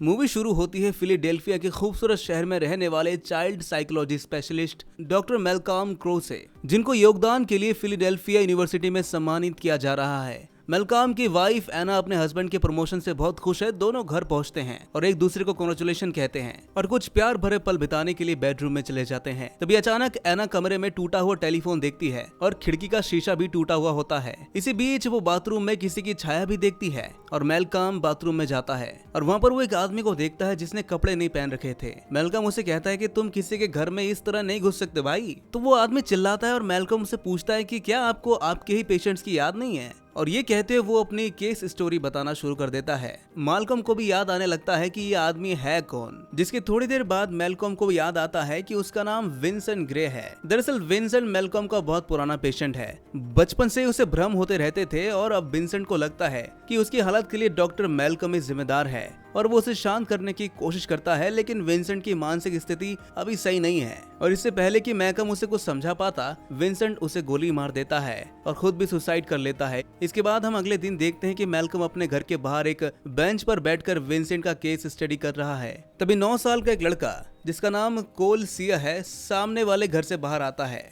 Movie शुरू होती है फिलाडेल्फिया के खूबसूरत शहर में रहने वाले child psychology specialist doctor Malcolm crow से, जिनको योगदान के लिए फिलाडेल्फिया यूनिवर्सिटी में सम्मानित किया जा रहा है। मैल्कॉम की वाइफ एना अपने हस्बैंड के प्रमोशन से बहुत खुश है। दोनों घर पहुंचते हैं और एक दूसरे को कांग्रेचुलेशन कहते हैं और कुछ प्यार भरे पल बिताने के लिए बेडरूम में चले जाते हैं। तभी अचानक एना कमरे में टूटा हुआ टेलीफोन देखती है और खिड़की का शीशा भी टूटा हुआ होता है। इसी बीच वो बाथरूम में किसी की छाया भी देखती है और मैल्कॉम बाथरूम में जाता है और वहाँ पर वो एक आदमी को देखता है जिसने कपड़े नहीं पहन रखे थे। मैल्कॉम उसे कहता है कि तुम किसी के घर में इस तरह नहीं घुस सकते भाई। तो वो आदमी चिल्लाता है और मैल्कॉम उसे पूछता है कि क्या आपको आपके ही पेशेंट्स की याद नहीं है। और ये कहते हुए वो अपनी केस स्टोरी बताना शुरू कर देता है। मैल्कॉम को भी याद आने लगता है कि ये आदमी है कौन, जिसके थोड़ी देर बाद मैल्कॉम को याद आता है कि उसका नाम विंसेंट ग्रे है। दरअसल विंसेंट मैल्कॉम का बहुत पुराना पेशेंट है। बचपन से उसे भ्रम होते रहते थे और अब विंसेंट को लगता है कि उसकी हालत के लिए डॉक्टर मैल्कॉम ही जिम्मेदार है और वो उसे शांत करने की कोशिश करता है। लेकिन विंसेंट की मानसिक स्थिति अभी सही नहीं है और इससे पहले कि मैल्कॉम उसे कुछ समझा पाता, विंसेंट उसे गोली मार देता है और खुद भी सुसाइड कर लेता है। इसके बाद हम अगले दिन देखते हैं कि मैल्कॉम अपने घर के बाहर एक बेंच पर बैठकर विंसेंट का केस स्टडी कर रहा है। तभी 9 साल का एक लड़का जिसका नाम कोल सिया है सामने वाले घर से बाहर आता है।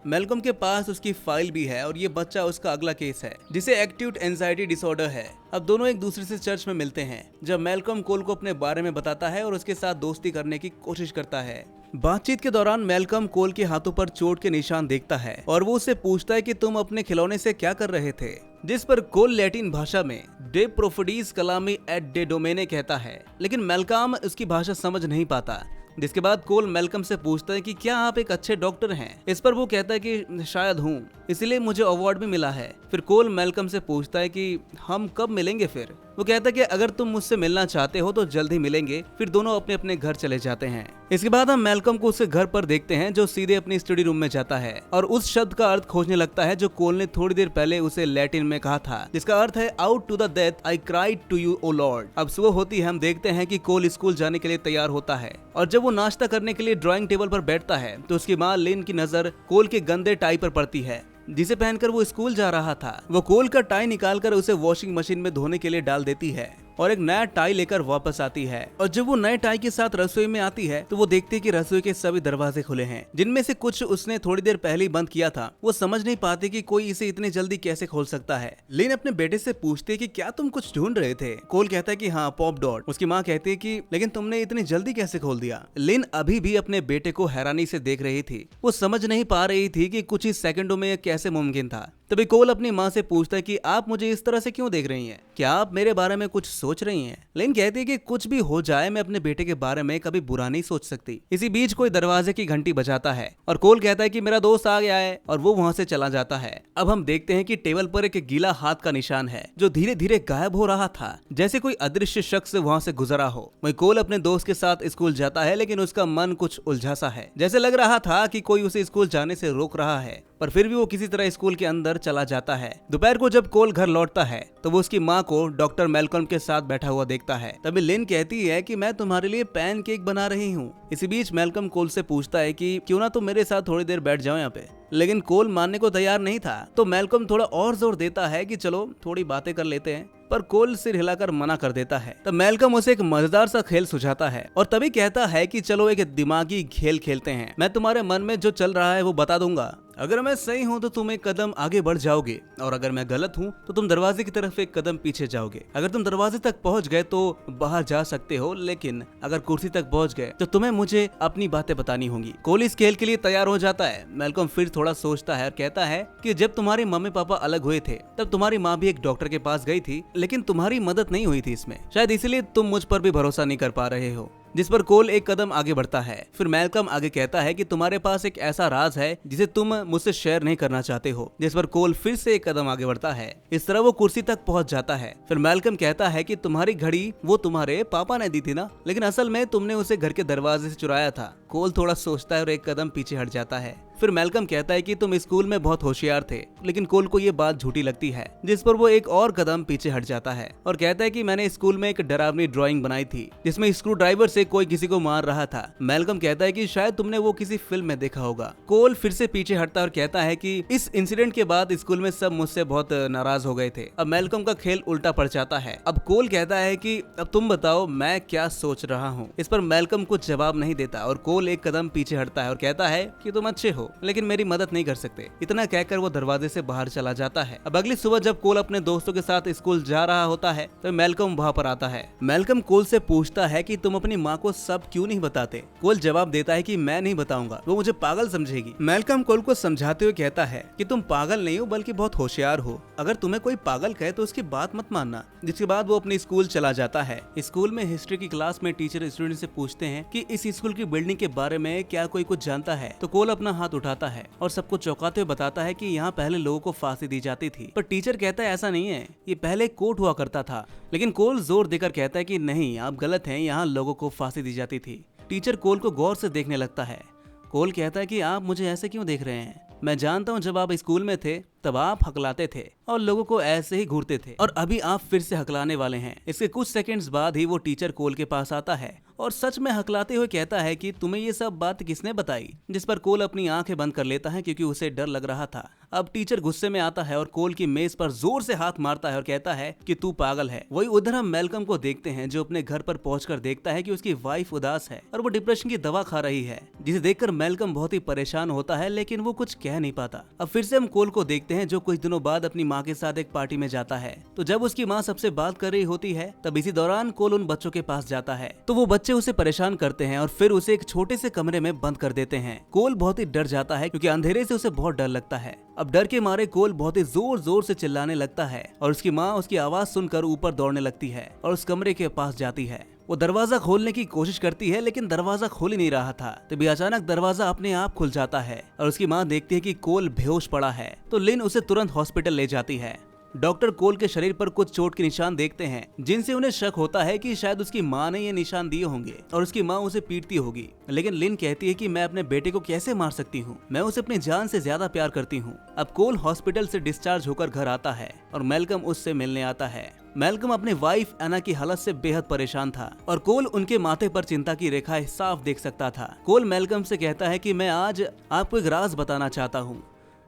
मैल्कॉम के पास उसकी फाइल भी है और ये बच्चा उसका अगला केस है जिसे एक्यूट एंजाइटी डिसऑर्डर है। अब दोनों एक दूसरे से चर्च में मिलते हैं जब मैल्कॉम कोल को अपने बारे में बताता है और उसके साथ दोस्ती करने की कोशिश करता है। बातचीत के दौरान मैल्कॉम कोल के हाथों पर चोट के निशान देखता है और वो उससे पूछता है कि तुम अपने खिलौने से क्या कर रहे थे, जिस पर कोल लैटिन भाषा में डे प्रोफिडीज कलामी एट डे डोमेने कहता है। लेकिन मैल्कॉम उसकी भाषा समझ नहीं पाता, जिसके बाद कोल मैल्कॉम से पूछता है कि क्या आप एक अच्छे डॉक्टर हैं। इस पर वो कहता है कि शायद हूँ, इसलिए मुझे अवार्ड भी मिला है। फिर कोल मैल्कॉम से पूछता है कि हम कब मिलेंगे। फिर वो कहता है कि अगर तुम मुझसे मिलना चाहते हो तो जल्द ही मिलेंगे। फिर दोनों अपने अपने घर चले जाते हैं। इसके बाद हम मैल्कॉम को उसके घर पर देखते हैं जो सीधे अपनी स्टडी रूम में जाता है और उस शब्द का अर्थ खोजने लगता है जो कोल ने थोड़ी देर पहले उसे लैटिन में कहा था, जिसका अर्थ है out to the death I cried to you O lord. अब सुबह होती है, हम देखते हैं कि कोल स्कूल जाने के लिए तैयार होता है और जब वो नाश्ता करने के लिए ड्राइंग टेबल पर बैठता है तो उसकी माँ लिन की नजर कोल के गंदे टाई पर पड़ती है जिसे पहनकर वो स्कूल जा रहा था। वो कोल का टाई निकालकर उसे वॉशिंग मशीन में धोने के लिए डाल देती है और एक नया टाई लेकर वापस आती है। और जब वो नए टाई के साथ रसोई में आती है तो वो देखती है कि रसोई के सभी दरवाजे खुले हैं, जिनमें से कुछ उसने थोड़ी देर पहले ही बंद किया था। वो समझ नहीं पाती कि कोई इसे इतनी जल्दी कैसे खोल सकता है। लिन अपने बेटे से पूछती है कि क्या तुम कुछ ढूंढ रहे थे। कोल कहता है कि हाँ, पॉप डॉट। उसकी माँ कहती है कि लेकिन तुमने इतनी जल्दी कैसे खोल दिया। लिन अभी भी अपने बेटे को हैरानी से देख रही थी। वो समझ नहीं पा रही थी कि कुछ ही सेकंडों में यह कैसे मुमकिन था। तभी कोल अपनी माँ से पूछता है कि आप मुझे इस तरह से क्यों देख रही हैं? क्या आप मेरे बारे में कुछ सोच रही हैं? लिन कहती है कि कुछ भी हो जाए मैं अपने बेटे के बारे में कभी बुरा नहीं सोच सकती। इसी बीच कोई दरवाजे की घंटी बजाता है और कोल कहता है कि मेरा दोस्त आ गया है और वो वहाँ से चला जाता है। अब हम देखते हैं कि टेबल पर एक गीला हाथ का निशान है जो धीरे धीरे गायब हो रहा था, जैसे कोई अदृश्य शख्स वहाँ से गुजरा हो। वही कोल अपने दोस्त के साथ स्कूल जाता है लेकिन उसका मन कुछ उलझा सा है, जैसे लग रहा था कि कोई उसे स्कूल जाने से रोक रहा है, पर फिर भी वो किसी तरह स्कूल के अंदर चला जाता है। दोपहर को जब कोल घर लौटता है तो वो उसकी माँ को डॉक्टर मैल्कॉम के साथ बैठा हुआ देखता है। तभी लिन कहती है कि मैं तुम्हारे लिए पैन केक बना रही हूँ। इसी बीच मैल्कॉम कोल से पूछता है कि क्यों ना तुम मेरे साथ थोड़ी देर बैठ जाओ यहाँ पे, लेकिन कोल मानने को तैयार नहीं था। तो मैल्कॉम थोड़ा और जोर देता है कि चलो थोड़ी बातें कर लेते हैं, पर कोल सिर हिलाकर मना कर देता है। तब मैल्कॉम उसे एक मजेदार सा खेल सुझाता है और तभी कहता है कि चलो एक दिमागी खेल खेलते हैं। मैं तुम्हारे मन में जो चल रहा है वो बता दूंगा। अगर मैं सही हूँ तो तुम एक कदम आगे बढ़ जाओगे और अगर मैं गलत हूँ तो तुम दरवाजे की तरफ एक कदम पीछे जाओगे। अगर तुम दरवाजे तक पहुँच गए तो बाहर जा सकते हो, लेकिन अगर कुर्सी तक पहुँच गए तो तुम्हें मुझे अपनी बातें बतानी होंगी। कोल इस खेल के लिए तैयार हो जाता है। मैल्कॉम फिर थोड़ा सोचता है और कहता है कि जब तुम्हारे मम्मी पापा अलग हुए थे तब तुम्हारी माँ भी एक डॉक्टर के पास गई थी, लेकिन तुम्हारी मदद नहीं हुई थी इसमें। शायद इसलिए तुम मुझ पर भी भरोसा नहीं कर पा रहे हो। जिस पर कोल एक कदम आगे बढ़ता है। फिर मैल्कॉम आगे कहता है कि तुम्हारे पास एक ऐसा राज है जिसे तुम मुझसे शेयर नहीं करना चाहते हो। जिस पर कोल फिर से एक कदम आगे बढ़ता है। इस तरह वो कुर्सी तक पहुंच जाता है। फिर मैल्कॉम कहता है कि तुम्हारी घड़ी वो तुम्हारे पापा ने दी थी ना, लेकिन असल में तुमने उसे घर के दरवाजे से चुराया था। कोल थोड़ा सोचता है और एक कदम पीछे हट जाता है। फिर मेलकम कहता है कि तुम स्कूल में बहुत होशियार थे, लेकिन कोल को ये बात झूठी लगती है, जिस पर वो एक और कदम पीछे हट जाता है और कहता है कि मैंने स्कूल में एक डरावनी ड्राइंग बनाई थी जिसमें स्क्रू ड्राइवर से कोई किसी को मार रहा था। मेलकम कहता है कि शायद तुमने वो किसी फिल्म में देखा होगा। कोल फिर से पीछे हटता है और कहता है कि इस इंसिडेंट के बाद स्कूल में सब मुझसे बहुत नाराज हो गए थे। अब मेलकम का खेल उल्टा पड़ जाता है। अब कोल कहता है कि अब तुम बताओ मैं क्या सोच रहा हूँ। इस पर मेलकम कुछ जवाब नहीं देता और कोल एक कदम पीछे हटता है और कहता है कि तुम अच्छे हो लेकिन मेरी मदद नहीं कर सकते। इतना कहकर वो दरवाजे से बाहर चला जाता है। अब अगली सुबह जब कोल अपने दोस्तों के साथ स्कूल जा रहा होता है तो मेलकम वहाँ पर आता है। मेलकम कोल से पूछता है कि तुम अपनी माँ को सब क्यों नहीं बताते। कोल जवाब देता है कि मैं नहीं बताऊंगा, वो मुझे पागल समझेगी। मेलकम कोल को समझाते हुए कहता है कि तुम पागल नहीं हो बल्कि बहुत होशियार हो। अगर तुम्हें कोई पागल कहे तो उसकी बात मत मानना। जिसके बाद वो अपने स्कूल चला जाता है। स्कूल में हिस्ट्री की क्लास में टीचर स्टूडेंट से पूछते हैं कि इस स्कूल की बिल्डिंग के बारे में क्या कोई कुछ जानता है। तो कोल अपना हाथ उठाता है और सबको चौंकाते हुए बताता है कि यहाँ पहले लोगों को फांसी दी जाती थी, पर टीचर कहता है ऐसा नहीं है, ये पहले कोर्ट हुआ करता था। लेकिन कोल जोर देकर कहता है कि नहीं, आप गलत हैं, यहाँ लोगों को फांसी दी जाती थी। टीचर कोल को गौर से देखने लगता है। कोल कहता है कि आप मुझे ऐसे क्यों देख रहे हैं? मैं जानता हूँ जब आप स्कूल में थे तब आप हकलाते थे और लोगों को ऐसे ही घूरते थे और अभी आप फिर से हकलाने वाले हैं। इसके कुछ सेकंड्स बाद ही वो टीचर कोल के पास आता है और सच में हकलाते हुए कहता है कि तुम्हें ये सब बात किसने बताई। जिस पर कोल अपनी आंखें बंद कर लेता है क्योंकि उसे डर लग रहा था। अब टीचर गुस्से में आता है और कोल की मेज पर जोर से हाथ मारता है और कहता है कि तू पागल है। वही उधर हम मेलकम को देखते हैं जो अपने घर पर पहुंचकर देखता है कि उसकी वाइफ उदास है और वो डिप्रेशन की दवा खा रही है, जिसे देखकर मेलकम बहुत ही परेशान होता है लेकिन वो कुछ कह नहीं पाता। अब फिर से हम कोल को देखते हैं जो कुछ दिनों बाद अपनी माँ के साथ एक पार्टी में जाता है। तो जब उसकी माँ सबसे बात कर रही होती है तब इसी दौरान कोल उन बच्चों के पास जाता है तो वो बच्चे उसे परेशान करते हैं और फिर उसे एक छोटे से कमरे में बंद कर देते हैं। कोल बहुत ही डर जाता है क्योंकि अंधेरे से उसे बहुत डर लगता है। अब डर के मारे कोल बहुत ही जोर जोर से चिल्लाने लगता है और उसकी माँ उसकी आवाज सुनकर ऊपर दौड़ने लगती है और उस कमरे के पास जाती है। वो दरवाजा खोलने की कोशिश करती है लेकिन दरवाजा खोल ही नहीं रहा था। तभी अचानक दरवाजा अपने आप खुल जाता है और उसकी माँ देखती है कि कोल बेहोश पड़ा है तो लिन उसे तुरंत हॉस्पिटल ले जाती है। डॉक्टर कोल के शरीर पर कुछ चोट के निशान देखते हैं जिनसे उन्हें शक होता है कि शायद उसकी माँ ने ये निशान दिए होंगे और उसकी माँ उसे पीटती होगी। लेकिन लिन कहती है कि मैं अपने बेटे को कैसे मार सकती हूँ, मैं उसे अपनी जान से ज्यादा प्यार करती हूँ। अब कोल हॉस्पिटल से डिस्चार्ज होकर घर आता है और मेलकम उससे मिलने आता है। मेलकम अपनी वाइफ एना की हालत से बेहद परेशान था और कोल उनके माथे पर चिंता की रेखाएं साफ देख सकता था। कोल मेलकम से कहता है कि मैं आज आपको एक राज बताना चाहता हूँ।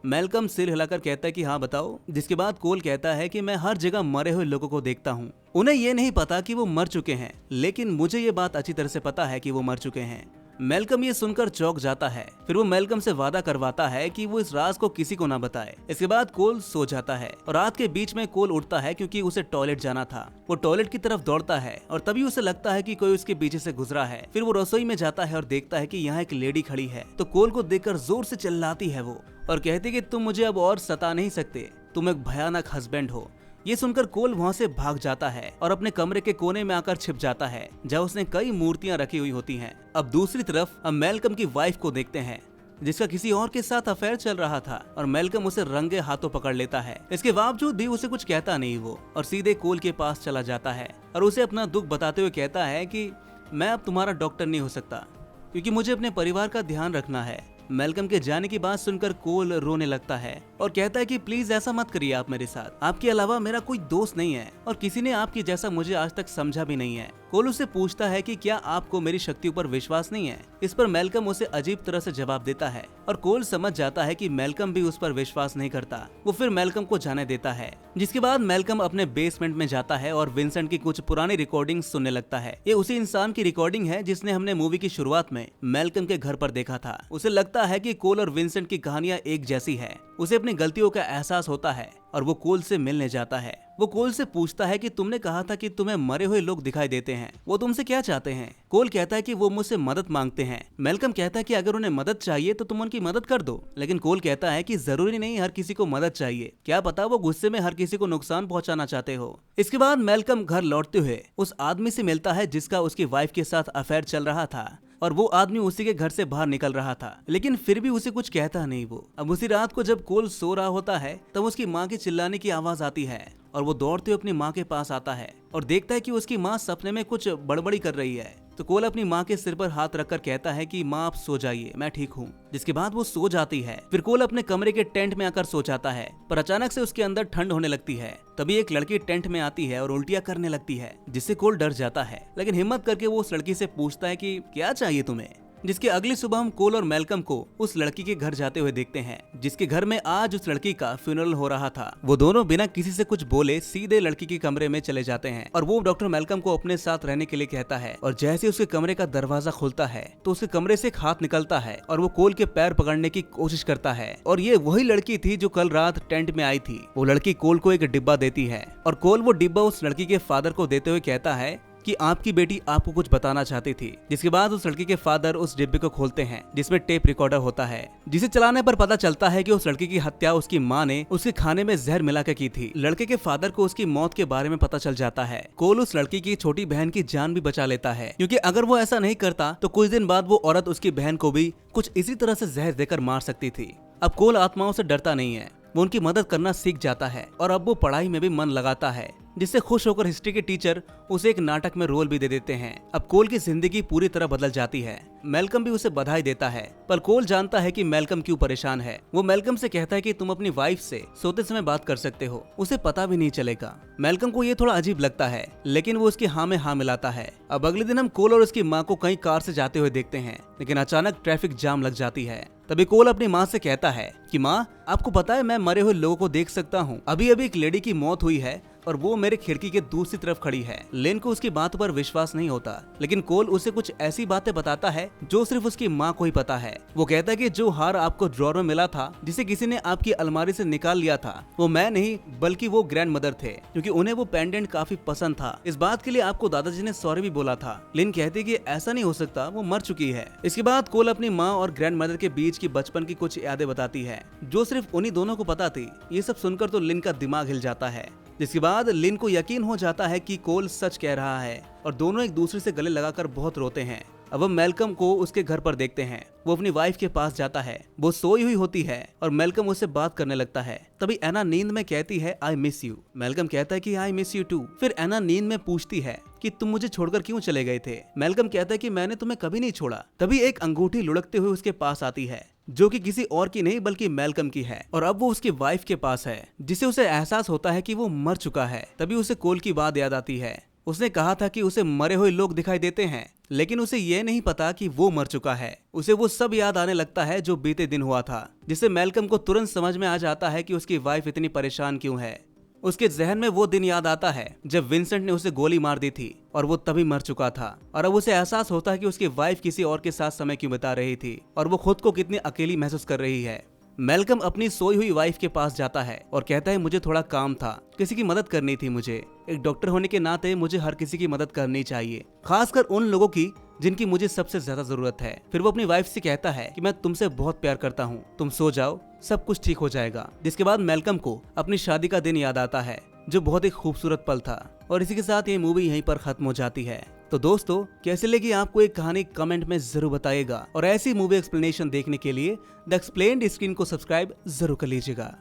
मेलकम सिर हिलाकर कहता है कि हाँ बताओ। जिसके बाद कोल कहता है कि मैं हर जगह मरे हुए लोगों को देखता हूँ। उन्हें ये नहीं पता कि वो मर चुके हैं, लेकिन मुझे ये बात अच्छी तरह से पता है कि वो मर चुके हैं। मेलकम ये सुनकर चौंक जाता है। फिर वो मेलकम से वादा करवाता है कि वो इस राज को किसी को ना बताए। इसके बाद कोल सो जाता है और रात के बीच में कोल उठता है क्योंकि उसे टॉयलेट जाना था। वो टॉयलेट की तरफ दौड़ता है और तभी उसे लगता है कि कोई उसके पीछे से गुजरा है। फिर वो रसोई में जाता है और देखता है कि यहाँ एक लेडी खड़ी है तो कोल को देखकर जोर से चिल्लाती है वो और कहती कि तुम मुझे अब और सता नहीं सकते, तुम एक भयानक हस्बैंड हो। ये सुनकर कोल वहाँ से भाग जाता है और अपने कमरे के कोने में आकर छिप जाता है जहाँ उसने कई मूर्तियां रखी हुई होती हैं। अब दूसरी तरफ हम मेलकम की वाइफ को देखते हैं जिसका किसी और के साथ अफेयर चल रहा था और मेलकम उसे रंगे हाथों पकड़ लेता है। इसके बावजूद भी उसे कुछ कहता नहीं वो और सीधे कोल के पास चला जाता है और उसे अपना दुख बताते हुए कहता है कि मैं अब तुम्हारा डॉक्टर नहीं हो सकता क्योंकि मुझे अपने परिवार का ध्यान रखना है। मेलकम के जाने की बात सुनकर कोल रोने लगता है और कहता है कि प्लीज ऐसा मत करिए आप मेरे साथ, आपके अलावा मेरा कोई दोस्त नहीं है और किसी ने आपकी जैसा मुझे आज तक समझा भी नहीं है। कोल उससे पूछता है कि क्या आपको मेरी शक्तियों पर विश्वास नहीं है। इस पर मेलकम उसे अजीब तरह से जवाब देता है और कोल समझ जाता है कि मेलकम भी उस पर विश्वास नहीं करता। वो फिर मेलकम को जाने देता है। जिसके बाद मेलकम अपने बेसमेंट में जाता है और विंसेंट की कुछ पुरानी रिकॉर्डिंग सुनने लगता है। ये उसी इंसान की रिकॉर्डिंग है जिसने हमने मूवी की शुरुआत में मेलकम के घर पर देखा था। उसे लगता है कि कोल और विंसेंट की कहानियां एक जैसी है। उसे अपनी गलतियों का एहसास होता है और वो कोल से मिलने जाता है। वो कोल से पूछता है कि तुमने कहा था कि तुम्हें मरे हुए लोग दिखाई देते हैं, वो तुमसे क्या चाहते हैं। कोल कहता है कि वो मुझसे मदद मांगते हैं। मेलकम कहता है कि अगर उन्हें मदद चाहिए तो तुम उनकी मदद कर दो, लेकिन कोल कहता है कि जरूरी नहीं हर किसी को मदद चाहिए, क्या पता वो गुस्से में हर किसी को नुकसान पहुंचाना चाहते हो। इसके बाद मेलकम घर लौटते हुए उस आदमी से मिलता है जिसका उसकी वाइफ के साथ अफेयर चल रहा था और वो आदमी उसी के घर से बाहर निकल रहा था, लेकिन फिर भी उसे कुछ कहता नहीं वो। अब उसी रात को जब कोल सो रहा होता है तब उसकी माँ के चिल्लाने की आवाज आती है और वो दौड़ते हुए अपनी माँ के पास आता है और देखता है कि उसकी माँ सपने में कुछ बड़बड़ी कर रही है। तो कोल अपनी माँ के सिर पर हाथ रखकर कहता है कि माँ आप सो जाइए, मैं ठीक हूँ। जिसके बाद वो सो जाती है। फिर कोल अपने कमरे के टेंट में आकर सो जाता है, पर अचानक से उसके अंदर ठंड होने लगती है। तभी एक लड़की टेंट में आती है और उल्टियाँ करने लगती है, जिससे कोल डर जाता है। लेकिन हिम्मत करके वो उस लड़की से पूछता है कि क्या चाहिए तुम्हें। जिसके अगली सुबह हम कोल और मैल्कम को उस लड़की के घर जाते हुए देखते हैं, जिसके घर में आज उस लड़की का फ्यूनरल हो रहा था। वो दोनों बिना किसी से कुछ बोले सीधे लड़की के कमरे में चले जाते हैं और वो डॉक्टर मैल्कम को अपने साथ रहने के लिए कहता है। और जैसे उसके कमरे का दरवाजा खुलता है तो उसके कमरे से एक हाथ निकलता है और वो कोल के पैर पकड़ने की कोशिश करता है। और ये वही लड़की थी जो कल रात टेंट में आई थी। वो लड़की कोल को एक डिब्बा देती है और कोल वो डिब्बा उस लड़की के फादर को देते हुए कहता है कि आपकी बेटी आपको कुछ बताना चाहती थी। जिसके बाद उस लड़की के फादर उस डिब्बे को खोलते हैं, जिसमें टेप रिकॉर्डर होता है, जिसे चलाने पर पता चलता है कि उस लड़की की हत्या उसकी माँ ने उसके खाने में जहर मिला के की थी। लड़के के फादर को उसकी मौत के बारे में पता चल जाता है। कोल उस लड़की की छोटी बहन की जान भी बचा लेता है, क्योंकि अगर वो ऐसा नहीं करता तो कुछ दिन बाद वो औरत उसकी बहन को भी कुछ इसी तरह से जहर देकर मार सकती थी। अब कोल आत्माओं से डरता नहीं है, वो उनकी मदद करना सीख जाता है और अब वो पढ़ाई में भी मन लगाता है, जिससे खुश होकर हिस्ट्री के टीचर उसे एक नाटक में रोल भी दे देते हैं। अब कोल की जिंदगी पूरी तरह बदल जाती है। मैल्कम भी उसे बधाई देता है, पर कोल जानता है कि मैल्कम क्यों परेशान है। वो मैल्कम से कहता है कि तुम अपनी वाइफ से सोते समय बात कर सकते हो, उसे पता भी नहीं चलेगा। मैल्कम को ये थोड़ा अजीब लगता है, लेकिन वो उसकी हाँ में हाँ मिलाता है। अब अगले दिन हम कोल और उसकी माँ को कहीं कार से जाते हुए देखते हैं, लेकिन अचानक ट्रैफिक जाम लग जाती है। तभी कोल अपनी माँ से कहता है कि माँ आपको पता है मैं मरे हुए लोगों को देख सकता हूँ। अभी अभी एक लेडी की मौत हुई है और वो मेरे खिड़की के दूसरी तरफ खड़ी है। लेन को उसकी बात पर विश्वास नहीं होता, लेकिन कोल उसे कुछ ऐसी बातें बताता है जो सिर्फ उसकी माँ को ही पता है। वो कहता है कि जो हार आपको ड्रॉर में मिला था, जिसे किसी ने आपकी अलमारी से निकाल लिया था, वो मैं नहीं बल्कि वो ग्रैंड मदर थे, क्योंकि उन्हें वो पेंडेंट काफी पसंद था। इस बात के लिए आपको दादाजी ने सॉरी भी बोला था। लिन कहती है कि ऐसा नहीं हो सकता, वो मर चुकी है। इसके बाद कोल अपनी माँ और ग्रैंड मदर के बीच की बचपन की कुछ यादें बताती है, जो सिर्फ उन्हीं दोनों को पता थी। ये सब सुनकर तो लिन का दिमाग हिल जाता है। जिसके बाद लिन को यकीन हो जाता है कि कोल सच कह रहा है और दोनों एक दूसरे से गले लगाकर बहुत रोते हैं। अब हम मैल्कम को उसके घर पर देखते हैं। वो अपनी वाइफ के पास जाता है, वो सोई हुई होती है और मैल्कम उससे बात करने लगता है। तभी एना नींद में कहती है आई मिस यू। मैल्कम कहता है कि आई मिस यू टू। फिर एना नींद में पूछती है कि तुम मुझे छोड़कर क्यों चले गए थे। मैल्कम कहता है कि मैंने तुम्हें कभी नहीं छोड़ा। तभी एक अंगूठी लुढ़कते हुए उसके पास आती है, जो कि किसी और की नहीं बल्कि मैल्कम की है, और अब वो उसकी वाइफ के पास है, जिससे उसे एहसास होता है कि वो मर चुका है। तभी उसे कोल की बात याद आती है। उसने कहा था कि उसे मरे हुए लोग दिखाई देते हैं, लेकिन उसे ये नहीं पता कि वो मर चुका है। उसे वो सब याद आने लगता है जो बीते दिन हुआ था, जिससे मैल्कम को तुरंत समझ में आ जाता है कि उसकी वाइफ इतनी परेशान क्यों है। उसके जहन में वो दिन याद आता है जब विंसेंट ने उसे गोली मार दी थी और वो तभी मर चुका था। और अब उसे एहसास होता है कि उसकी वाइफ किसी और के साथ समय क्यों बिता रही थी और वो खुद को कितनी अकेली महसूस कर रही है। मैल्कम अपनी सोई हुई वाइफ के पास जाता है और कहता है मुझे थोड़ा काम था, किसी की मदद करनी थी मुझे। एक डॉक्टर होने के नाते मुझे हर किसी की मदद करनी चाहिए, खासकर उन लोगों की जिनकी मुझे सबसे ज्यादा जरूरत है। फिर वो अपनी वाइफ से कहता है कि मैं तुमसे बहुत प्यार करता हूँ, तुम सो जाओ, सब कुछ ठीक हो जाएगा। जिसके बाद मैल्कम को अपनी शादी का दिन याद आता है, जो बहुत ही खूबसूरत पल था। और इसी के साथ ये मूवी यहीं पर खत्म हो जाती है। तो दोस्तों कैसे लगी आपको एक कहानी कमेंट में जरूर बताइएगा, और ऐसी मूवी एक्सप्लेनेशन देखने के लिए द एक्सप्लेन्ड स्क्रीन को सब्सक्राइब जरूर कर लीजिएगा।